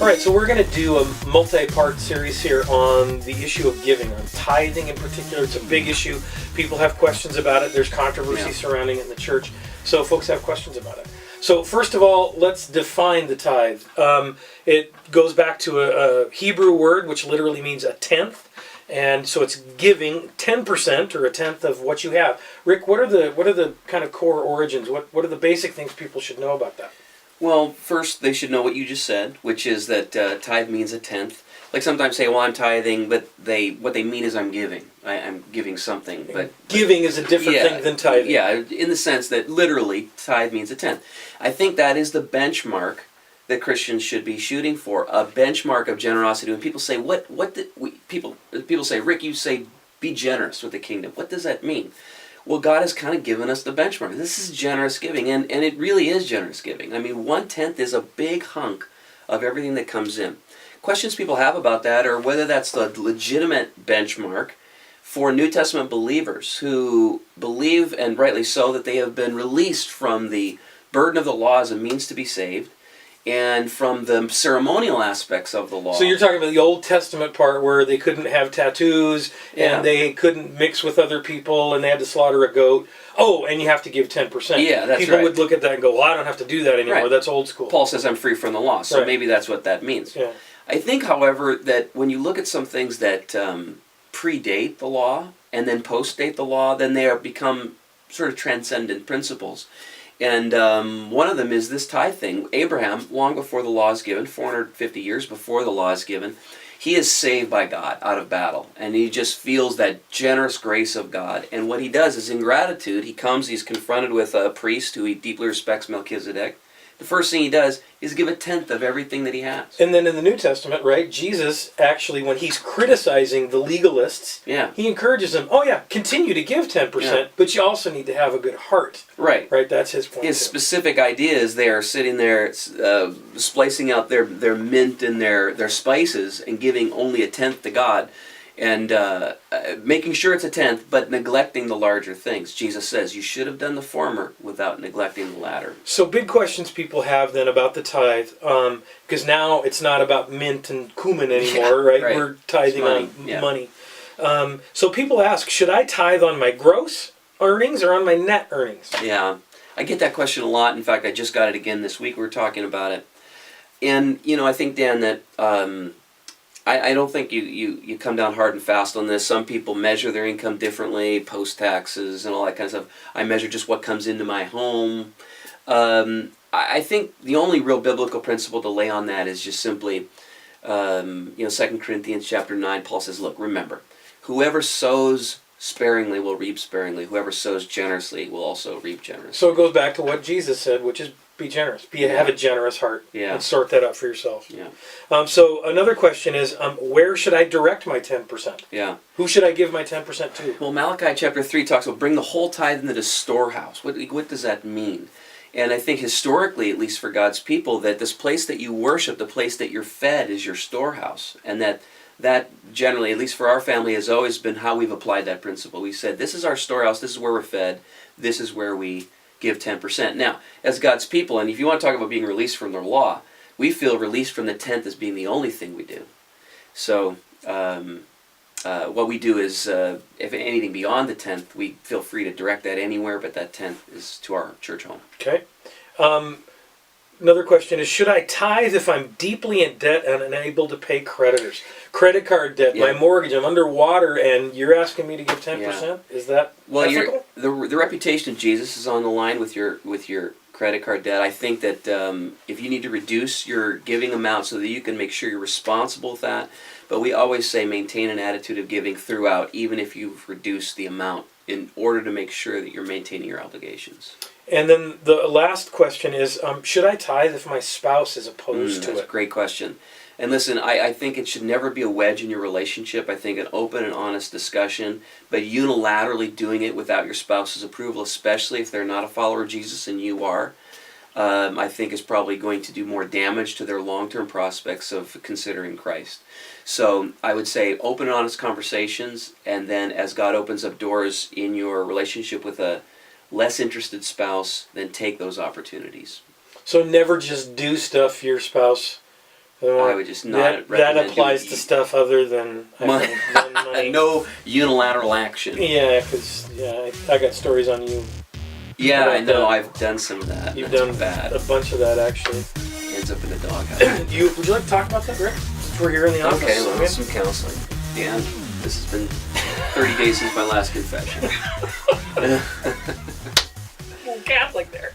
All right, so we're going to do a multi-part series here on the issue of giving, on tithing in particular. It's a big issue. People have questions about it. There's controversy surrounding it in the church. So folks have questions about it. So first of all, let's define the tithe. It goes back to a Hebrew word, which literally means a tenth. And so it's giving 10% or a tenth of what you have. Rick, what are the kind of core origins? What are the basic things people should know about that? Well, first they should know what you just said, which is that tithe means a tenth. Like sometimes say, well, I'm tithing, but what they mean is I'm giving. I'm giving something. But giving is a different thing than tithing. Yeah, in the sense that literally tithe means a tenth. I think that is the benchmark that Christians should be shooting for, a benchmark of generosity. When people say, people say, Rick, you say be generous with the kingdom. What does that mean? Well, God has kind of given us the benchmark. This is generous giving, and it really is generous giving. I mean, 1/10 is a big hunk of everything that comes in. Questions people have about that are whether that's the legitimate benchmark for New Testament believers who believe, and rightly so, that they have been released from the burden of the law as a means to be saved, and from the ceremonial aspects of the law. So you're talking about the Old Testament part where they couldn't have tattoos, and they couldn't mix with other people, and they had to slaughter a goat. Oh, and you have to give 10%. Yeah, that's People right. would look at that and go, well, I don't have to do that anymore. Right. That's old school. Paul says I'm free from the law, so maybe that's what that means. Yeah. I think, however, that when you look at some things that predate the law and then post-date the law, then they become sort of transcendent principles. And one of them is this tithe thing. Abraham, long before the law is given, 450 years before the law is given, he is saved by God out of battle. And he just feels that generous grace of God. And what he does is, in gratitude, he's confronted with a priest who he deeply respects, Melchizedek. The first thing he does is give a tenth of everything that he has. And then in the New Testament, right, Jesus actually, when he's criticizing the legalists, he encourages them, continue to give 10%, but you also need to have a good heart. Right. Right, that's his point. His specific idea is they are sitting there splicing out their mint and their spices and giving only a tenth to God, and making sure it's a tenth, but neglecting the larger things. Jesus says you should have done the former without neglecting the latter. So big questions people have then about the tithe, because now it's not about mint and cumin anymore, right? We're tithing on money. So people ask, should I tithe on my gross earnings or on my net earnings? Yeah, I get that question a lot. In fact, I just got it again this week. We were talking about it. And, I think, Dan, that I don't think you come down hard and fast on this. Some people measure their income differently, post-taxes and all that kind of stuff. I measure just what comes into my home. I think the only real biblical principle to lay on that is just simply, 2 Corinthians chapter 9, Paul says, look, remember, whoever sows sparingly will reap sparingly. Whoever sows generously will also reap generously. So it goes back to what Jesus said, which is be generous. Have a generous heart. Yeah. And sort that out for yourself. Yeah. So another question is, where should I direct my 10%? Yeah. Who should I give my 10% to? Well, Malachi chapter 3 talks about bring the whole tithe into the storehouse. What does that mean? And I think historically, at least for God's people, that this place that you worship, the place that you're fed, is your storehouse. And that generally, at least for our family, has always been how we've applied that principle. We said, this is our storehouse, this is where we're fed, this is where we give 10%. Now, as God's people, and if you want to talk about being released from the law, we feel released from the tenth as being the only thing we do. So what we do is, if anything beyond the tenth, we feel free to direct that anywhere, but that tenth is to our church home. Okay. Another question is, should I tithe if I'm deeply in debt and unable to pay creditors? Credit card debt, my mortgage, I'm underwater, and you're asking me to give 10%? Yeah. Is that ethical? The reputation of Jesus is on the line with your credit card debt. I think that if you need to reduce your giving amount so that you can make sure you're responsible with that, but we always say maintain an attitude of giving throughout, even if you've reduced the amount, in order to make sure that you're maintaining your obligations. And then the last question is, should I tithe if my spouse is opposed to it? That's a great question. And listen, I think it should never be a wedge in your relationship. I think an open and honest discussion, but unilaterally doing it without your spouse's approval, especially if they're not a follower of Jesus and you are, I think is probably going to do more damage to their long-term prospects of considering Christ. So I would say open and honest conversations, and then as God opens up doors in your relationship with a less interested spouse, then take those opportunities. So never just do stuff your spouse I would just not that recommend applies doing to stuff other than Money. money. No unilateral action. Yeah, because I got stories on you. Yeah, I know. that. I've done some of that. You've That's done bad. a bunch of that actually. Ends up in the doghouse. Would you like to talk about that, Rick? Since we're here in the office. Okay, well, Okay. some counseling. Yeah, this has been 30 days since my last confession. Catholic there.